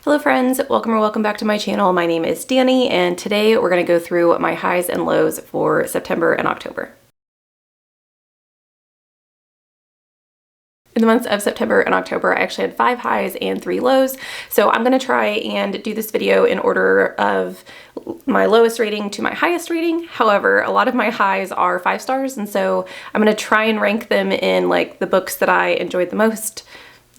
Hello friends, welcome or welcome back to my channel. My name is Danny and today we're going to go through my highs and lows for September and October. In the months of September and October, I actually had 5 highs and 3 lows. So I'm going to try and do this video in order of my lowest rating to my highest rating. However, a lot of my highs are 5 stars, and so I'm going to try and rank them in like the books that I enjoyed the most,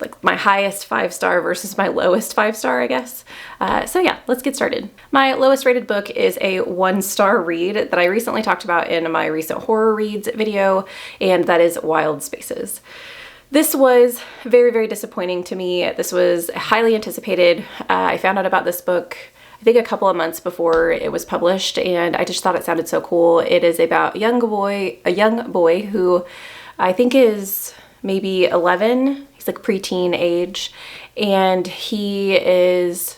like my highest 5-star versus my lowest 5-star, I guess. So yeah, let's get started. My lowest rated book is a 1-star read that I recently talked about in my recent horror reads video, and that is Wild Spaces. This was very, very disappointing to me. This was highly anticipated. I found out about this book, I think a couple of months before it was published, and I just thought it sounded so cool. It is about a young boy who I think is maybe 11. He's like preteen age, and he is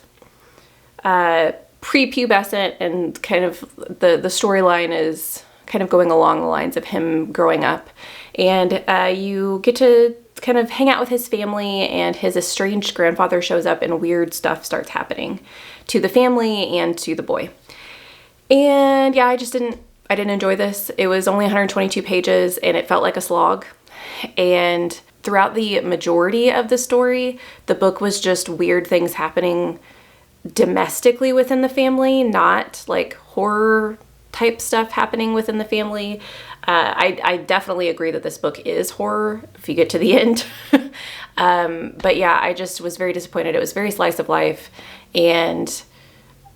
prepubescent, and kind of the storyline is kind of going along the lines of him growing up. And you get to kind of hang out with his family, and his estranged grandfather shows up and weird stuff starts happening to the family and to the boy. And yeah, I didn't enjoy this. It was only 122 pages and it felt like a slog. And throughout the majority of the story, the book was just weird things happening domestically within the family, not like horror type stuff happening within the family. I definitely agree that this book is horror if you get to the end. But yeah, I just was very disappointed. It was very slice of life, and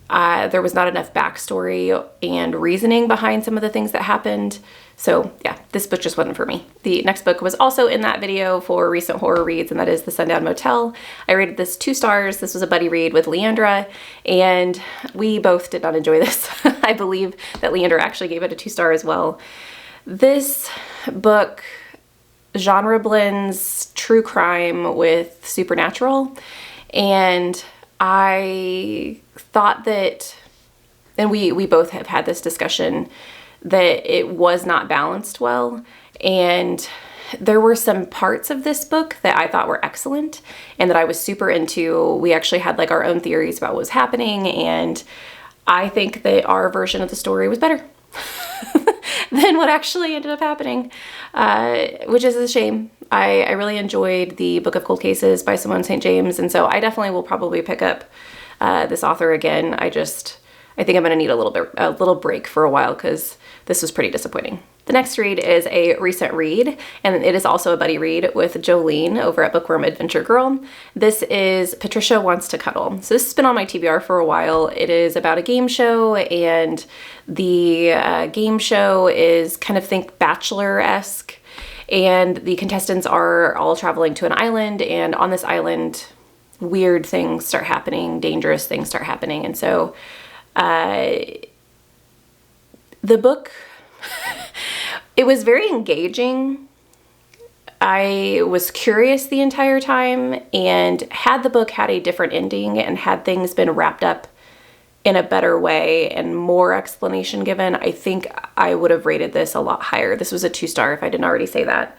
there was not enough backstory and reasoning behind some of the things that happened. So yeah, this book just wasn't for me. The next book was also in that video for recent horror reads, and that is The Sundown Motel. I rated this 2 stars. This was a buddy read with Leandra, and we both did not enjoy this. I believe that Leandra actually gave it a 2 star as well. This book genre blends true crime with supernatural, and I thought that, and we both have had this discussion, that it was not balanced well, and there were some parts of this book that I thought were excellent and that I was super into. We actually had like our own theories about what was happening, and I think that our version of the story was better than what actually ended up happening, which is a shame. I really enjoyed the Book of Cold Cases by Simone St. James, and so I definitely will probably pick up this author again. I think I'm gonna need a little break for a while because this was pretty disappointing. The next read is a recent read, and it is also a buddy read with Jolene over at Bookworm Adventure Girl. This is Patricia Wants to Cuddle. So this has been on my TBR for a while. It is about a game show, and the game show is kind of think Bachelor-esque, and the contestants are all traveling to an island, and on this island, weird things start happening, dangerous things start happening, and so the book, it was very engaging. I was curious the entire time, and had the book had a different ending and had things been wrapped up in a better way and more explanation given, I think I would have rated this a lot higher. This was a 2 star if I didn't already say that.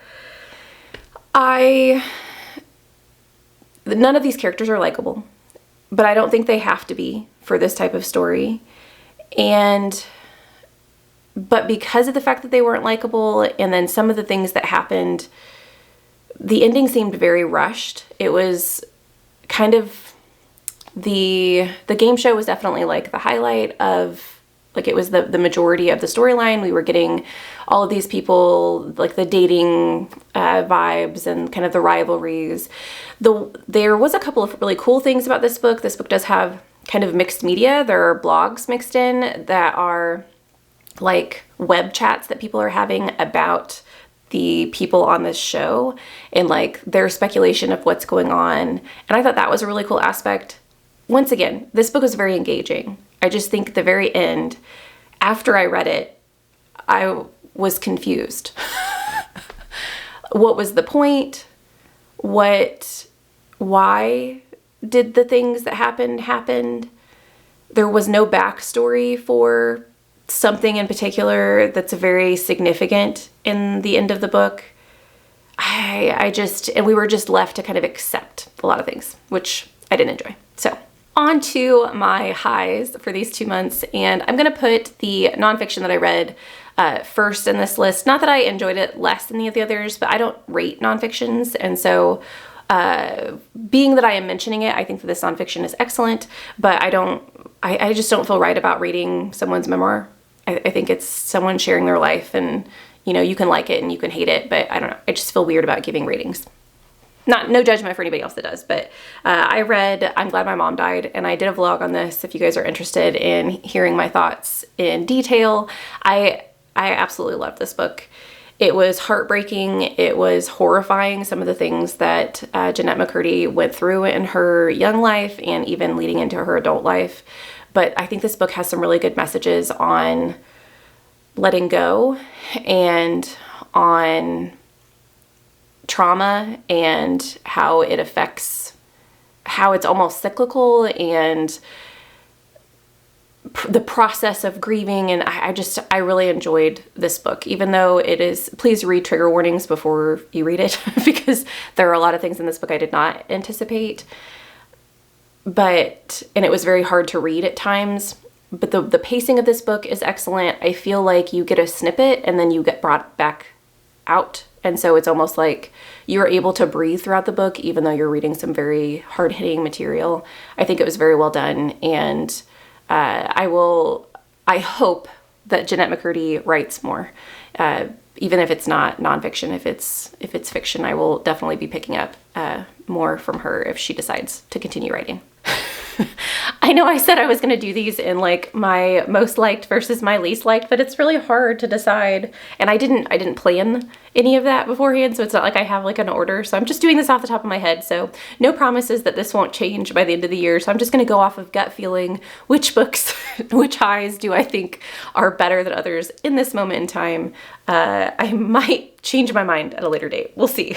None of these characters are likable, but I don't think they have to be for this type of story. But because of the fact that they weren't likable, and then some of the things that happened, the ending seemed very rushed. It was kind of, the game show was definitely like the highlight of, like, it was the majority of the storyline. We were getting all of these people, like the dating vibes and kind of the rivalries. There was a couple of really cool things about this book. This book does have kind of mixed media. There are blogs mixed in that are like web chats that people are having about the people on this show and like their speculation of what's going on. And I thought that was a really cool aspect. Once again, this book was very engaging. I just think at the very end, after I read it, I was confused. What was the point? Why did the things that happened? There was no backstory for something in particular that's very significant in the end of the book. And we were just left to kind of accept a lot of things, which I didn't enjoy. So On to my highs for these 2 months, and I'm going to put the nonfiction that I read first in this list. Not that I enjoyed it less than the others, but I don't rate nonfictions, and so being that I am mentioning it, I think that this nonfiction is excellent, but I just don't feel right about reading someone's memoir. I think it's someone sharing their life, and you can like it and you can hate it, but I don't know. I just feel weird about giving ratings. No judgment for anybody else that does, but I read I'm Glad My Mom Died, and I did a vlog on this if you guys are interested in hearing my thoughts in detail. I absolutely loved this book. It was heartbreaking. It was horrifying, some of the things that Jennette McCurdy went through in her young life and even leading into her adult life. But I think this book has some really good messages on letting go and on trauma and how it affects, how it's almost cyclical, and the process of grieving. And I really enjoyed this book, even though it is, please read trigger warnings before you read it because there are a lot of things in this book I did not anticipate. And it was very hard to read at times, but the pacing of this book is excellent. I feel like you get a snippet and then you get brought back out. And so it's almost like you're able to breathe throughout the book, even though you're reading some very hard-hitting material. I think it was very well done. And I hope that Jennette McCurdy writes more, even if it's not nonfiction. If it's fiction, I will definitely be picking up more from her if she decides to continue writing. I know I said I was going to do these in like my most liked versus my least liked, but it's really hard to decide. And I didn't plan any of that beforehand, so it's not like I have like an order. So I'm just doing this off the top of my head. So no promises that this won't change by the end of the year. So I'm just going to go off of gut feeling which books, which highs do I think are better than others in this moment in time. I might change my mind at a later date. We'll see.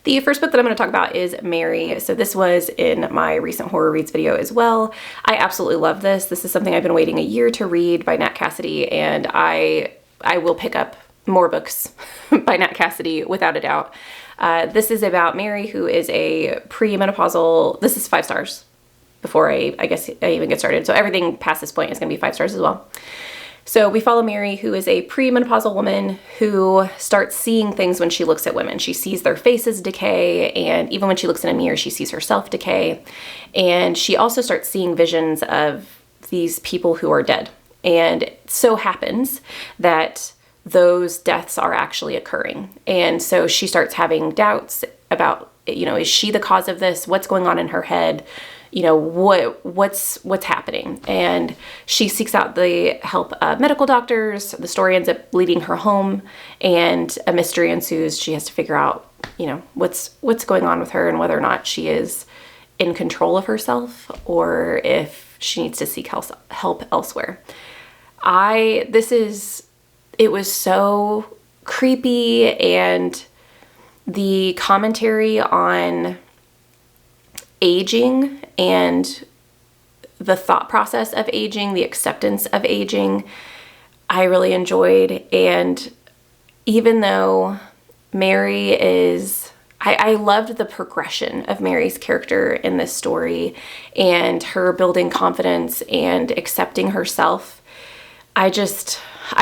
The first book that I'm going to talk about is Mary. So this was in my recent horror reads video as well. I absolutely love this. This is something I've been waiting a year to read by Nat Cassidy, and I will pick up more books by Nat Cassidy without a doubt. This is about Mary, who is a premenopausal, this is 5 stars before I guess I even get started. So everything past this point is going to be 5 stars as well. So we follow Mary, who is a premenopausal woman who starts seeing things when she looks at women. She sees their faces decay, and even when she looks in a mirror, she sees herself decay. And she also starts seeing visions of these people who are dead. And it so happens that those deaths are actually occurring. And so she starts having doubts about, is she the cause of this? What's going on in her head? What's happening? And she seeks out the help of medical doctors. The story ends up leading her home, and a mystery ensues. She has to figure out, what's going on with her and whether or not she is in control of herself or if she needs to seek help elsewhere. It was so creepy, and the commentary on aging and the thought process of aging, the acceptance of aging, I really enjoyed. And even though Mary is, I loved the progression of Mary's character in this story and her building confidence and accepting herself. I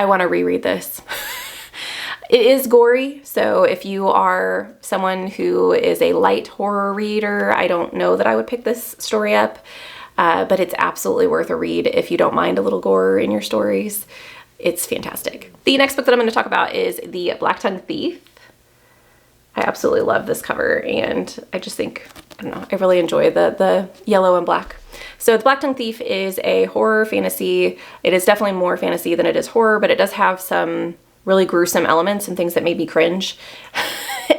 want to reread this. It is gory, so if you are someone who is a light horror reader, I don't know that I would pick this story up, but it's absolutely worth a read if you don't mind a little gore in your stories. It's fantastic. The next book that I'm going to talk about is The Blacktongue Thief. I absolutely love this cover, and I just think, I really enjoy the yellow and black. So The Blacktongue Thief is a horror fantasy. It is definitely more fantasy than it is horror, but it does have some really gruesome elements and things that made me cringe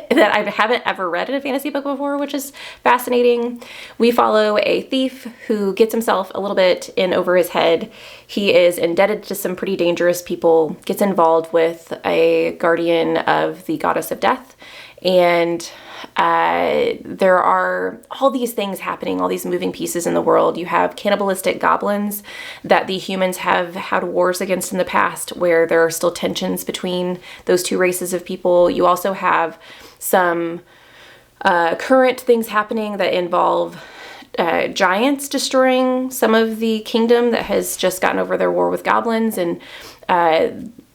that I haven't ever read in a fantasy book before, which is fascinating. We follow a thief who gets himself a little bit in over his head. He is indebted to some pretty dangerous people, gets involved with a guardian of the goddess of death, and there are all these things happening, all these moving pieces in the world. You have cannibalistic goblins that the humans have had wars against in the past, where there are still tensions between those two races of people. You also have some current things happening that involve giants destroying some of the kingdom that has just gotten over their war with goblins, and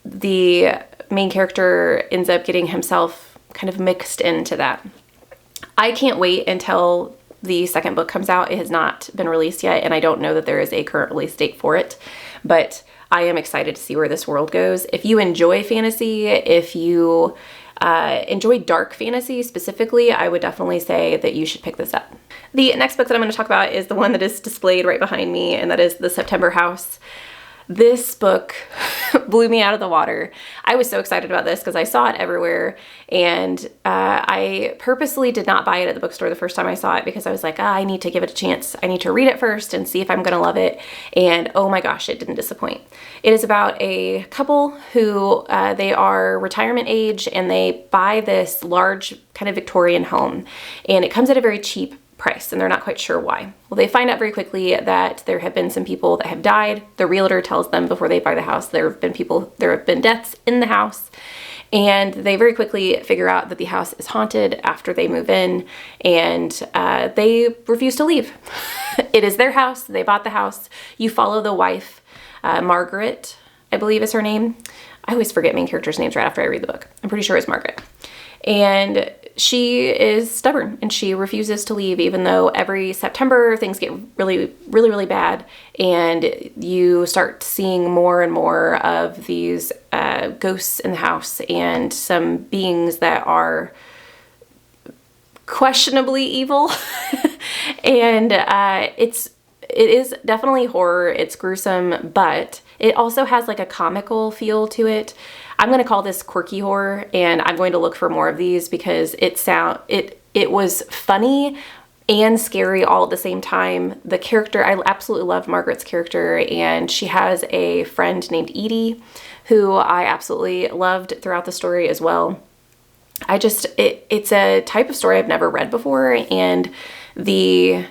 the main character ends up getting himself kind of mixed into that. I can't wait until the second book comes out. It has not been released yet, and I don't know that there is a current release date for it, but I am excited to see where this world goes. If you enjoy fantasy, if you enjoy dark fantasy specifically, I would definitely say that you should pick this up. The next book that I'm going to talk about is the one that is displayed right behind me, and that is The September House. This book blew me out of the water. I was so excited about this because I saw it everywhere, and I purposely did not buy it at the bookstore the first time I saw it because I was like, I need to give it a chance. I need to read it first and see if I'm going to love it. And oh my gosh, it didn't disappoint. It is about a couple who they are retirement age, and they buy this large kind of Victorian home, and it comes at a very cheap price, and they're not quite sure why. Well, they find out very quickly that there have been some people that have died. The realtor tells them before they buy the house there have been deaths in the house, and they very quickly figure out that the house is haunted after they move in, and they refuse to leave. It is their house. They bought the house. You follow the wife, Margaret, I believe is her name. I always forget main characters' names right after I read the book. I'm pretty sure it's Margaret. And she is stubborn, and she refuses to leave, even though every September things get really, really, really bad, and you start seeing more and more of these ghosts in the house and some beings that are questionably evil. And it is definitely horror. It's gruesome, but it also has like a comical feel to it. I'm going to call this quirky horror, and I'm going to look for more of these because it was funny and scary all at the same time. The character, I absolutely love Margaret's character, and she has a friend named Edie who I absolutely loved throughout the story as well. It's a type of story I've never read before, and the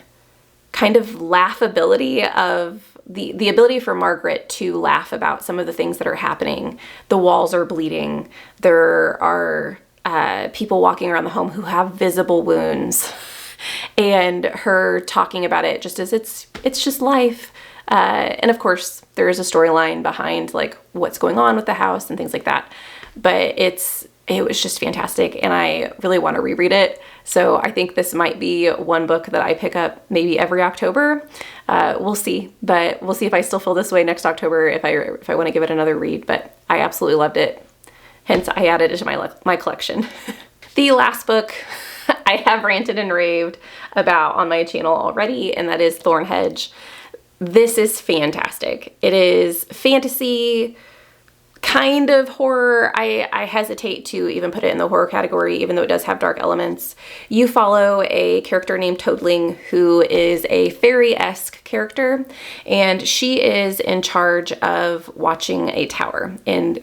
kind of laughability of the ability for Margaret to laugh about some of the things that are happening. The walls are bleeding. There are people walking around the home who have visible wounds, and her talking about it just as it's just life. And of course, there is a storyline behind like what's going on with the house and things like that. But it was just fantastic, and I really want to reread it. So I think this might be one book that I pick up maybe every October. We'll see, but we'll see if I still feel this way next October if I want to give it another read. But I absolutely loved it. Hence, I added it to my collection. The last book I have ranted and raved about on my channel already, and that is Thornhedge. This is fantastic. It is fantasy, kind of horror. I hesitate to even put it in the horror category, even though it does have dark elements. You follow a character named Toadling, who is a fairy-esque character, and she is in charge of watching a tower and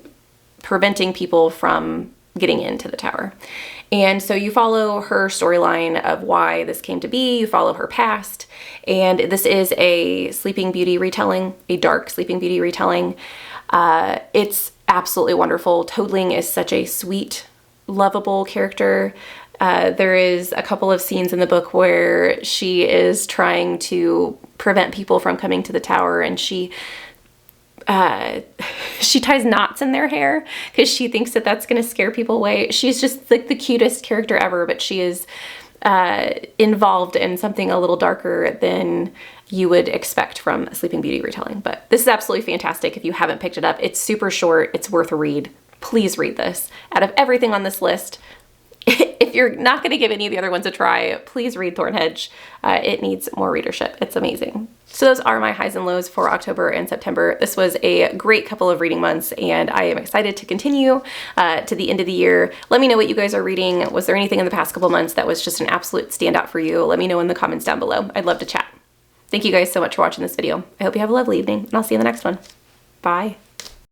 preventing people from getting into the tower. And so you follow her storyline of why this came to be. You follow her past, and this is a Sleeping Beauty retelling, a dark Sleeping Beauty retelling. It's absolutely wonderful. Toadling is such a sweet, lovable character. There is a couple of scenes in the book where she is trying to prevent people from coming to the tower, and she ties knots in their hair because she thinks that that's going to scare people away. She's just like the cutest character ever, but she is involved in something a little darker than you would expect from a Sleeping Beauty retelling. But this is absolutely fantastic. If you haven't picked it up, it's super short. It's worth a read. Please read this. Out of everything on this list, if you're not going to give any of the other ones a try, please read Thornhedge. It needs more readership. It's amazing. So those are my highs and lows for October and September. This was a great couple of reading months, and I am excited to continue to the end of the year. Let me know what you guys are reading. Was there anything in the past couple months that was just an absolute standout for you? Let me know in the comments down below. I'd love to chat. Thank you guys so much for watching this video. I hope you have a lovely evening, and I'll see you in the next one. Bye.